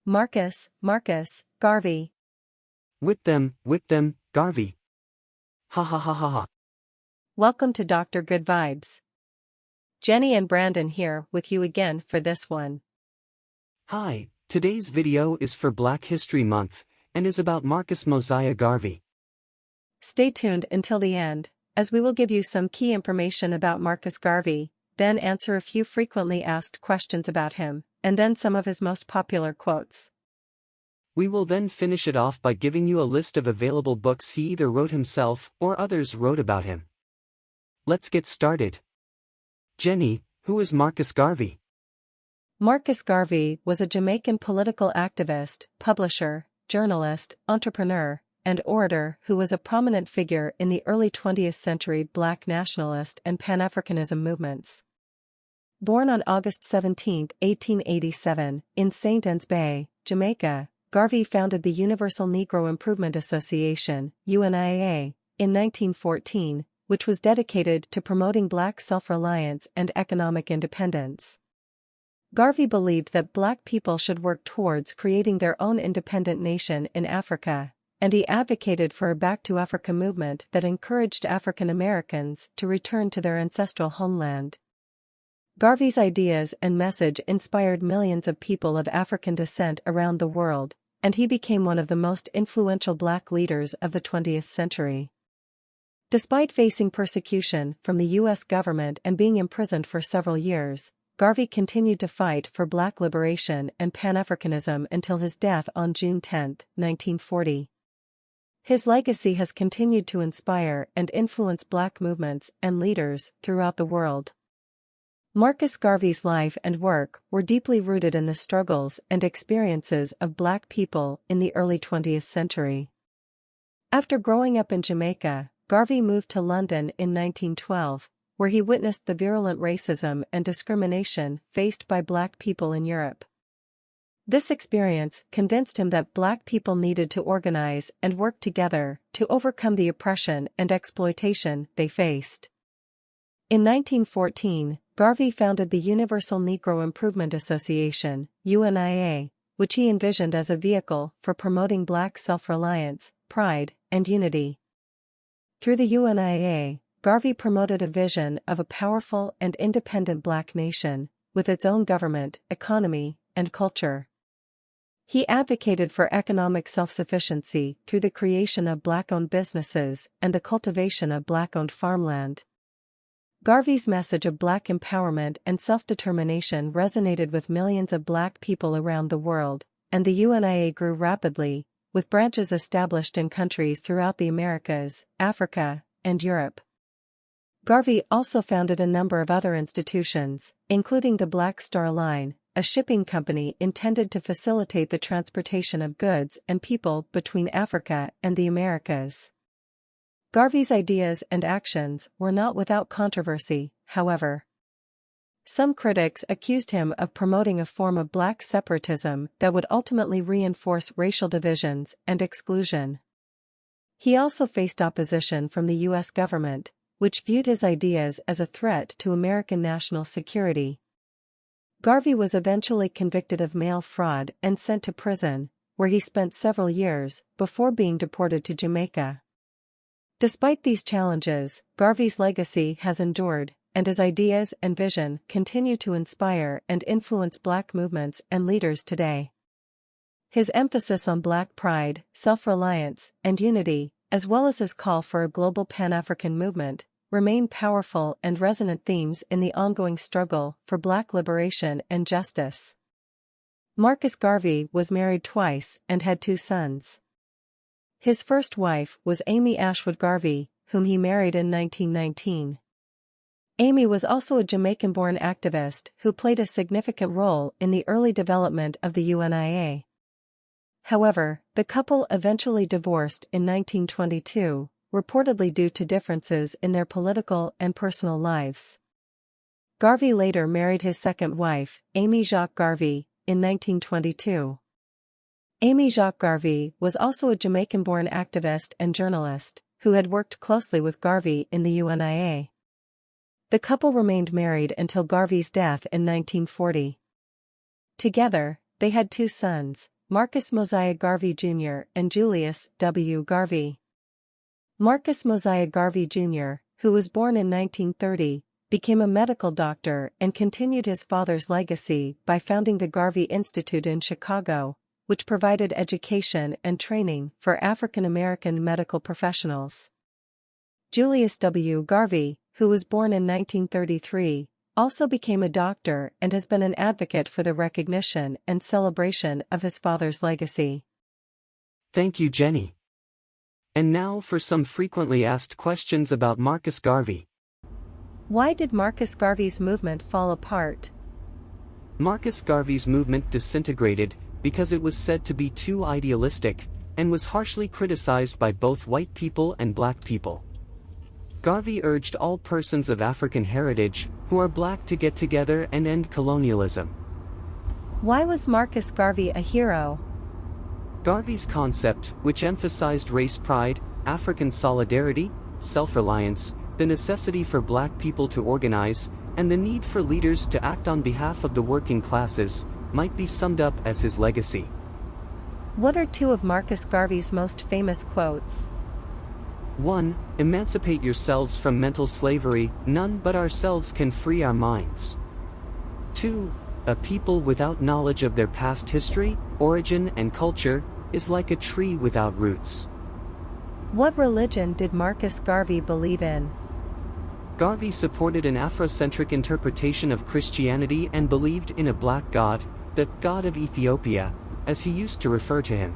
Marcus, Garvey. Whip them, Garvey. Ha ha ha ha ha. Welcome to Dr. Good Vibes. Jenny and Brandon here with you again for this one. Hi, today's video is for Black History Month, and is about Marcus Mosiah Garvey. Stay tuned until the end, as we will give you some key information about Marcus Garvey, then answer a few frequently asked questions about him, and then some of his most popular quotes. We will then finish it off by giving you a list of available books he either wrote himself or others wrote about him. Let's get started. Jenny, who is Marcus Garvey? Marcus Garvey was a Jamaican political activist, publisher, journalist, entrepreneur, and orator who was a prominent figure in the early 20th century Black nationalist and Pan-Africanism movements. Born on August 17, 1887, in St. Anne's Bay, Jamaica, Garvey founded the Universal Negro Improvement Association, UNIA, in 1914, which was dedicated to promoting Black self-reliance and economic independence. Garvey believed that Black people should work towards creating their own independent nation in Africa, and he advocated for a Back to Africa movement that encouraged African Americans to return to their ancestral homeland. Garvey's ideas and message inspired millions of people of African descent around the world, and he became one of the most influential Black leaders of the 20th century. Despite facing persecution from the U.S. government and being imprisoned for several years, Garvey continued to fight for Black liberation and Pan-Africanism until his death on June 10, 1940. His legacy has continued to inspire and influence Black movements and leaders throughout the world. Marcus Garvey's life and work were deeply rooted in the struggles and experiences of Black people in the early 20th century. After growing up in Jamaica, Garvey moved to London in 1912, where he witnessed the virulent racism and discrimination faced by Black people in Europe. This experience convinced him that Black people needed to organize and work together to overcome the oppression and exploitation they faced. In 1914, Garvey founded the Universal Negro Improvement Association, UNIA, which he envisioned as a vehicle for promoting Black self-reliance, pride, and unity. Through the UNIA, Garvey promoted a vision of a powerful and independent Black nation, with its own government, economy, and culture. He advocated for economic self-sufficiency through the creation of Black-owned businesses and the cultivation of Black-owned farmland. Garvey's message of Black empowerment and self-determination resonated with millions of Black people around the world, and the UNIA grew rapidly, with branches established in countries throughout the Americas, Africa, and Europe. Garvey also founded a number of other institutions, including the Black Star Line, a shipping company intended to facilitate the transportation of goods and people between Africa and the Americas. Garvey's ideas and actions were not without controversy, however. Some critics accused him of promoting a form of Black separatism that would ultimately reinforce racial divisions and exclusion. He also faced opposition from the U.S. government, which viewed his ideas as a threat to American national security. Garvey was eventually convicted of mail fraud and sent to prison, where he spent several years before being deported to Jamaica. Despite these challenges, Garvey's legacy has endured, and his ideas and vision continue to inspire and influence Black movements and leaders today. His emphasis on Black pride, self-reliance, and unity, as well as his call for a global Pan-African movement, remain powerful and resonant themes in the ongoing struggle for Black liberation and justice. Marcus Garvey was married twice and had 2 sons. His first wife was Amy Ashwood Garvey, whom he married in 1919. Amy was also a Jamaican-born activist who played a significant role in the early development of the UNIA. However, the couple eventually divorced in 1922, reportedly due to differences in their political and personal lives. Garvey later married his second wife, Amy Jacques Garvey, in 1922. Amy Jacques Garvey was also a Jamaican-born activist and journalist, who had worked closely with Garvey in the UNIA. The couple remained married until Garvey's death in 1940. Together, they had 2 sons, Marcus Mosiah Garvey Jr. and Julius W. Garvey. Marcus Mosiah Garvey Jr., who was born in 1930, became a medical doctor and continued his father's legacy by founding the Garvey Institute in Chicago, which provided education and training for African American medical professionals. Julius W. Garvey, who was born in 1933, also became a doctor and has been an advocate for the recognition and celebration of his father's legacy. Thank you, Jenny. And now for some frequently asked questions about Marcus Garvey. Why did Marcus Garvey's movement fall apart? Marcus Garvey's movement disintegrated because it was said to be too idealistic, and was harshly criticized by both white people and black people. Garvey urged all persons of African heritage, who are black, to get together and end colonialism. Why was Marcus Garvey a hero? Garvey's concept, which emphasized race pride, African solidarity, self-reliance, the necessity for black people to organize, and the need for leaders to act on behalf of the working classes, might be summed up as his legacy. What are two of Marcus Garvey's most famous quotes? 1. Emancipate yourselves from mental slavery, none but ourselves can free our minds. 2. A people without knowledge of their past history, origin, and culture, is like a tree without roots. What religion did Marcus Garvey believe in? Garvey supported an Afrocentric interpretation of Christianity and believed in a black god, the God of Ethiopia, as he used to refer to him.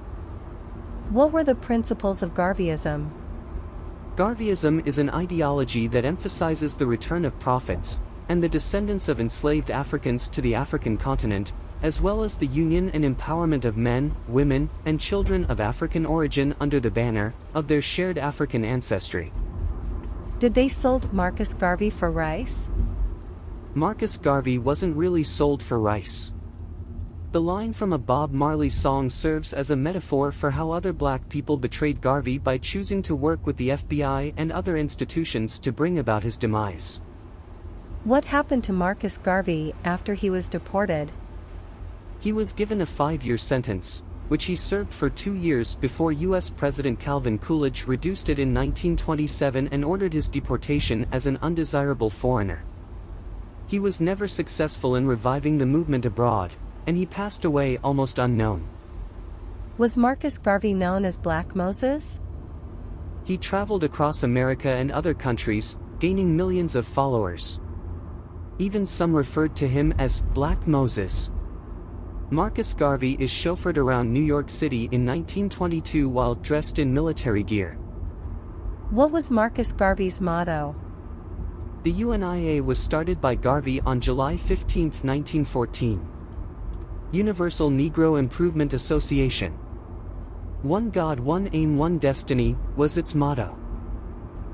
What were the principles of Garveyism? Garveyism is an ideology that emphasizes the return of prophets, and the descendants of enslaved Africans to the African continent, as well as the union and empowerment of men, women, and children of African origin under the banner of their shared African ancestry. Did they sold Marcus Garvey for rice? Marcus Garvey wasn't really sold for rice. The line from a Bob Marley song serves as a metaphor for how other black people betrayed Garvey by choosing to work with the FBI and other institutions to bring about his demise. What happened to Marcus Garvey after he was deported? He was given a 5-year sentence, which he served for 2 years before U.S. President Calvin Coolidge reduced it in 1927 and ordered his deportation as an undesirable foreigner. He was never successful in reviving the movement abroad, and he passed away almost unknown. Was Marcus Garvey known as Black Moses? He traveled across America and other countries, gaining millions of followers. Even some referred to him as Black Moses. Marcus Garvey is chauffeured around New York City in 1922 while dressed in military gear. What was Marcus Garvey's motto? The UNIA was started by Garvey on July 15, 1914. Universal Negro Improvement Association. One God, one aim, one destiny, was its motto.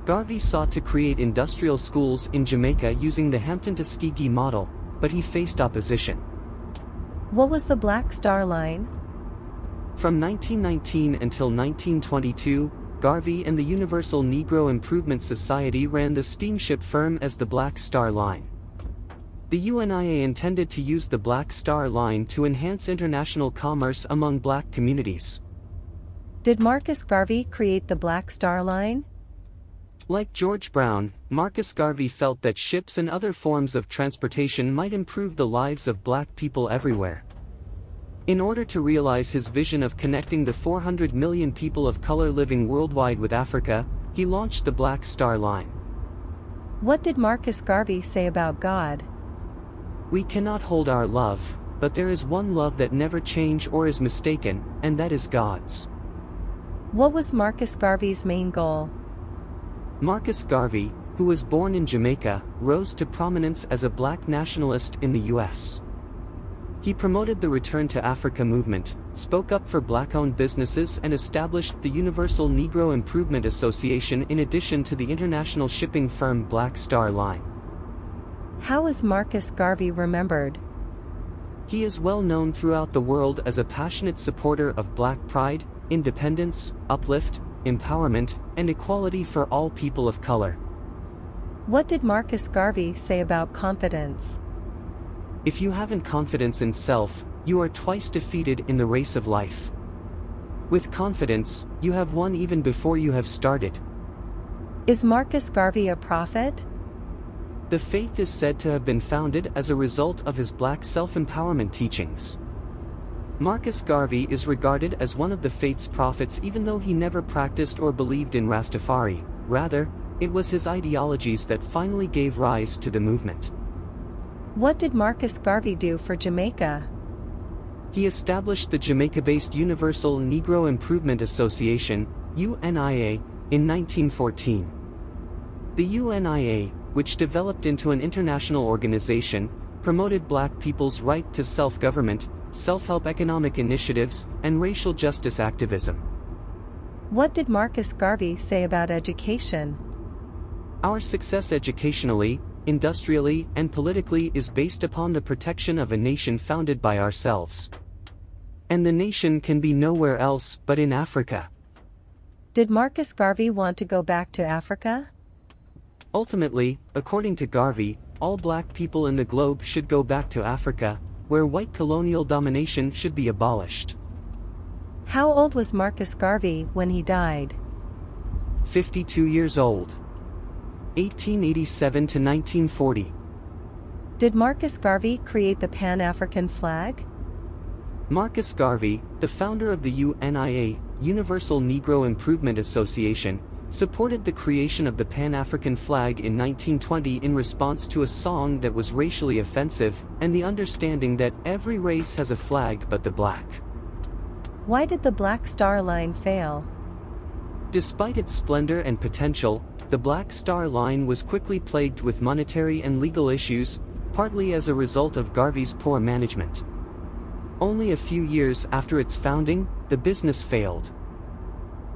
Garvey sought to create industrial schools in Jamaica using the Hampton-Tuskegee model, but he faced opposition. What was the Black Star Line? From 1919 until 1922, Garvey and the Universal Negro Improvement Society ran the steamship firm as the Black Star Line. The UNIA intended to use the Black Star Line to enhance international commerce among black communities. Did Marcus Garvey create the Black Star Line? Like George Brown, Marcus Garvey felt that ships and other forms of transportation might improve the lives of black people everywhere. In order to realize his vision of connecting the 400 million people of color living worldwide with Africa, he launched the Black Star Line. What did Marcus Garvey say about God? We cannot hold our love, but there is one love that never changes or is mistaken, and that is God's. What was Marcus Garvey's main goal? Marcus Garvey, who was born in Jamaica, rose to prominence as a black nationalist in the U.S. He promoted the Return to Africa movement, spoke up for black-owned businesses and established the Universal Negro Improvement Association in addition to the international shipping firm Black Star Line. How is Marcus Garvey remembered? He is well known throughout the world as a passionate supporter of black pride, independence, uplift, empowerment, and equality for all people of color. What did Marcus Garvey say about confidence? If you haven't confidence in self, you are twice defeated in the race of life. With confidence, you have won even before you have started. Is Marcus Garvey a prophet? The faith is said to have been founded as a result of his black self-empowerment teachings. Marcus Garvey is regarded as one of the faith's prophets even though he never practiced or believed in Rastafari. Rather, it was his ideologies that finally gave rise to the movement. What did Marcus Garvey do for Jamaica? He established the Jamaica-based Universal Negro Improvement Association, UNIA, in 1914. The UNIA, which developed into an international organization, promoted black people's right to self-government, self-help economic initiatives, and racial justice activism. What did Marcus Garvey say about education? Our success educationally, industrially, and politically is based upon the protection of a nation founded by ourselves. And the nation can be nowhere else but in Africa. Did Marcus Garvey want to go back to Africa? Ultimately, according to Garvey, all black people in the globe should go back to Africa, where white colonial domination should be abolished. How old was Marcus Garvey when he died? 52 years old. 1887 to 1940. Did Marcus Garvey create the Pan-African flag? Marcus Garvey, the founder of the UNIA, Universal Negro Improvement Association, supported the creation of the Pan-African flag in 1920 in response to a song that was racially offensive, and the understanding that every race has a flag but the black. Why did the Black Star Line fail? Despite its splendor and potential, the Black Star Line was quickly plagued with monetary and legal issues, partly as a result of Garvey's poor management. Only a few years after its founding, the business failed.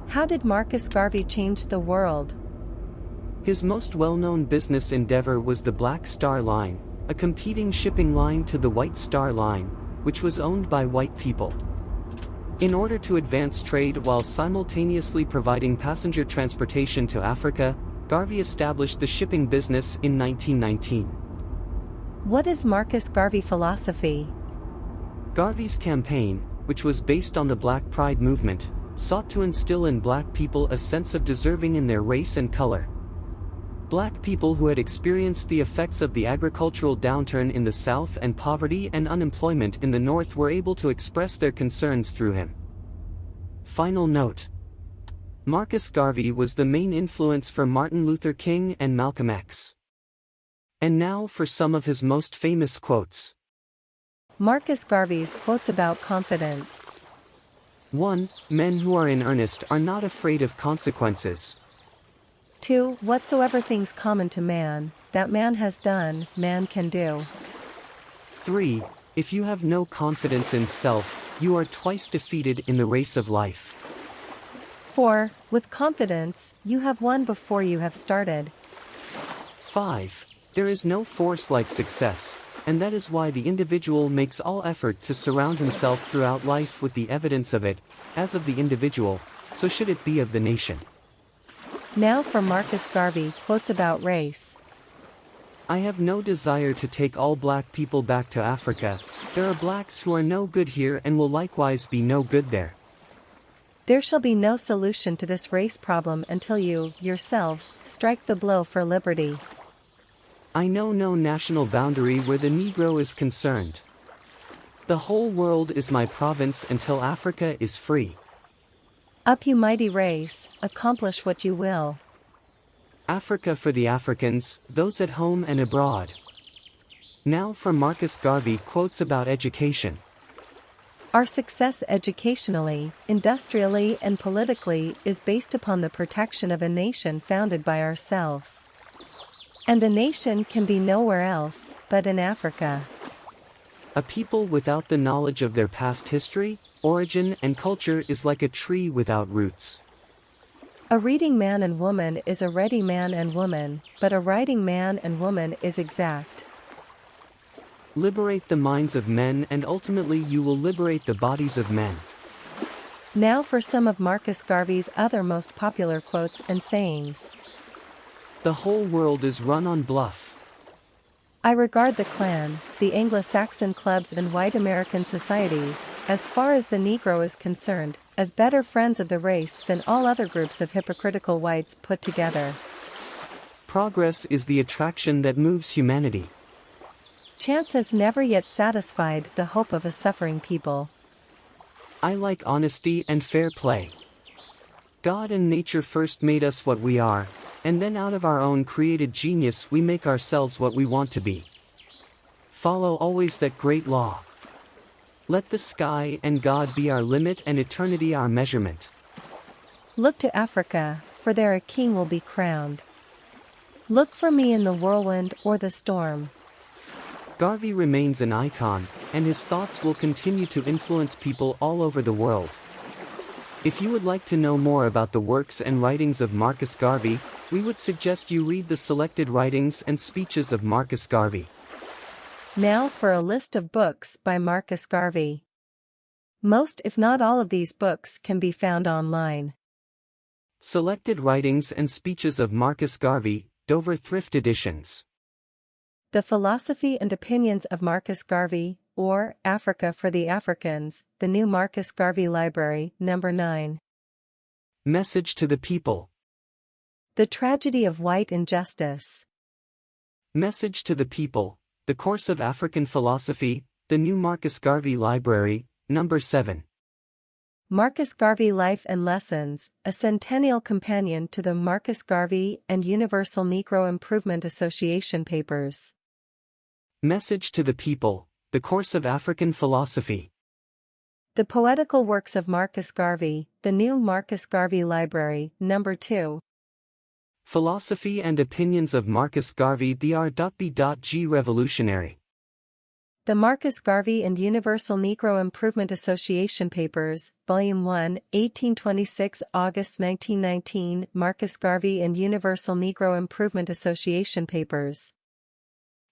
How did Marcus Garvey change the world? His most well-known business endeavor was the Black Star Line, a competing shipping line to the White Star Line, which was owned by white people. In order to advance trade while simultaneously providing passenger transportation to Africa, Garvey established the shipping business in 1919. What is Marcus Garvey philosophy? Garvey's campaign, which was based on the Black Pride movement, sought to instill in black people a sense of deserving in their race and color. Black people who had experienced the effects of the agricultural downturn in the South and poverty and unemployment in the North were able to express their concerns through him. Final note: Marcus Garvey was the main influence for Martin Luther King and Malcolm X. And now for some of his most famous quotes. Marcus Garvey's quotes about confidence. 1. Men who are in earnest are not afraid of consequences. 2. Whatsoever things common to man, that man has done, man can do. 3. If you have no confidence in self, you are twice defeated in the race of life. 4. With confidence, you have won before you have started. 5. There is no force like success, and that is why the individual makes all effort to surround himself throughout life with the evidence of it, as of the individual, so should it be of the nation. Now for Marcus Garvey quotes about race. I have no desire to take all black people back to Africa. There are blacks who are no good here and will likewise be no good there. There shall be no solution to this race problem until you, yourselves, strike the blow for liberty. I know no national boundary where the Negro is concerned. The whole world is my province until Africa is free. Up you mighty race, accomplish what you will. Africa for the Africans, those at home and abroad. Now for Marcus Garvey quotes about education. Our success educationally, industrially and politically is based upon the protection of a nation founded by ourselves. And the nation can be nowhere else but in Africa. A people without the knowledge of their past history, origin and culture is like a tree without roots. A reading man and woman is a ready man and woman, but a writing man and woman is exact. Liberate the minds of men and ultimately you will liberate the bodies of men. Now for some of Marcus Garvey's other most popular quotes and sayings. The whole world is run on bluff. I regard the Klan, the Anglo-Saxon clubs and white American societies, as far as the Negro is concerned, as better friends of the race than all other groups of hypocritical whites put together. Progress is the attraction that moves humanity. Chance has never yet satisfied the hope of a suffering people. I like honesty and fair play. God and nature first made us what we are, and then out of our own created genius we make ourselves what we want to be. Follow always that great law. Let the sky and God be our limit and eternity our measurement. Look to Africa, for there a king will be crowned. Look for me in the whirlwind or the storm. Garvey remains an icon, and his thoughts will continue to influence people all over the world. If you would like to know more about the works and writings of Marcus Garvey, we would suggest you read the selected writings and speeches of Marcus Garvey. Now for a list of books by Marcus Garvey. Most if not all of these books can be found online. Selected writings and speeches of Marcus Garvey, Dover Thrift Editions. The Philosophy and Opinions of Marcus Garvey, or Africa for the Africans, the New Marcus Garvey Library, No. 9. Message to the People. The Tragedy of White Injustice. Message to the People, The Course of African Philosophy, the New Marcus Garvey Library, No. 7. Marcus Garvey Life and Lessons, a centennial companion to the Marcus Garvey and Universal Negro Improvement Association papers. Message to the People, The Course of African Philosophy. The Poetical Works of Marcus Garvey, the New Marcus Garvey Library, No. 2. Philosophy and Opinions of Marcus Garvey, the R.B.G. Revolutionary. The Marcus Garvey and Universal Negro Improvement Association Papers, Volume 1, 1826 August 1919 Marcus Garvey and Universal Negro Improvement Association Papers.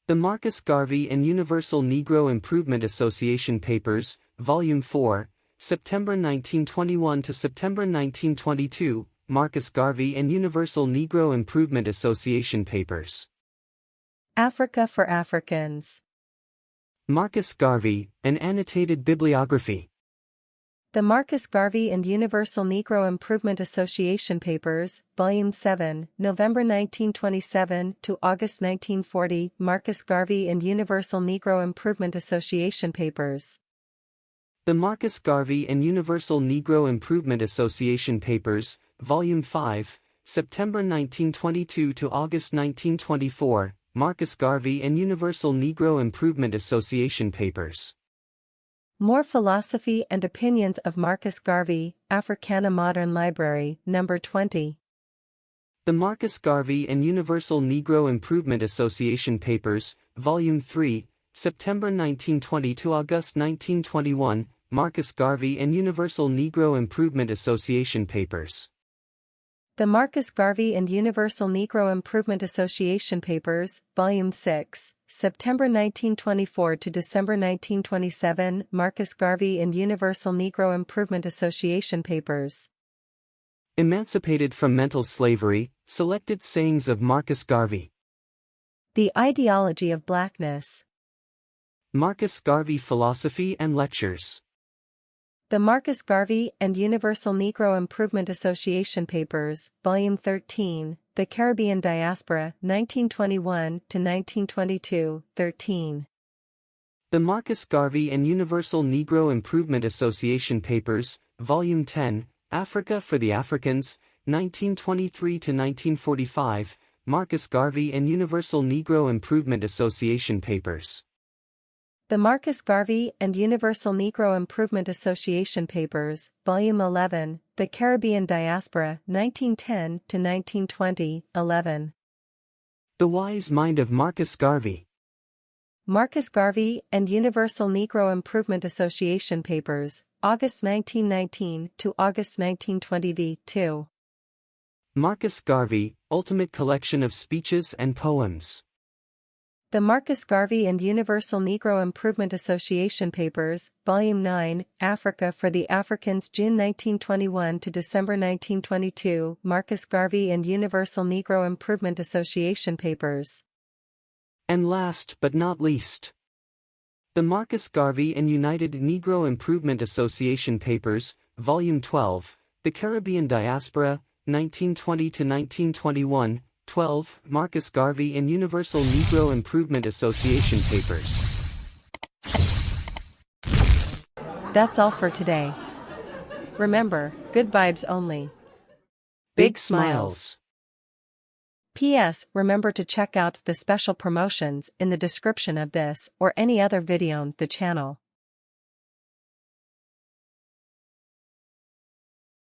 The Marcus Garvey and Universal Negro Improvement Association Papers, Volume 4, September 1921 to September 1922, Marcus Garvey and Universal Negro Improvement Association Papers. Africa for Africans. Marcus Garvey, An Annotated Bibliography. The Marcus Garvey and Universal Negro Improvement Association Papers, Volume 7, November 1927 to August 1940, Marcus Garvey and Universal Negro Improvement Association Papers. The Marcus Garvey and Universal Negro Improvement Association Papers, Volume 5, September 1922 to August 1924, Marcus Garvey and Universal Negro Improvement Association Papers. More Philosophy and Opinions of Marcus Garvey, Africana Modern Library, No. 20. The Marcus Garvey and Universal Negro Improvement Association Papers, Volume 3, September 1920 to August 1921, Marcus Garvey and Universal Negro Improvement Association Papers. The Marcus Garvey and Universal Negro Improvement Association Papers, Volume 6, September 1924 to December 1927, Marcus Garvey and Universal Negro Improvement Association Papers. Emancipated from Mental Slavery, Selected Sayings of Marcus Garvey. The Ideology of Blackness. Marcus Garvey Philosophy and Lectures. The Marcus Garvey and Universal Negro Improvement Association Papers, Volume 13, The Caribbean Diaspora, 1921 to 1922, 13. The Marcus Garvey and Universal Negro Improvement Association Papers, Volume 10, Africa for the Africans, 1923 to 1945, Marcus Garvey and Universal Negro Improvement Association Papers. The Marcus Garvey and Universal Negro Improvement Association Papers, Volume 11, The Caribbean Diaspora, 1910 to 1920, 11. The Wise Mind of Marcus Garvey. Marcus Garvey and Universal Negro Improvement Association Papers, August 1919 to August 1920 v. 2. Marcus Garvey, Ultimate Collection of Speeches and Poems. The Marcus Garvey and Universal Negro Improvement Association Papers, Volume 9, Africa for the Africans, June 1921 to December 1922, Marcus Garvey and Universal Negro Improvement Association Papers. And last but not least, the Marcus Garvey and United Negro Improvement Association Papers, Volume 12, The Caribbean Diaspora, 1920 to 1921, 12, Marcus Garvey and Universal Negro Improvement Association Papers. That's all for today. Remember, good vibes only. Big smiles. P.S. Remember to check out the special promotions in the description of this or any other video on the channel.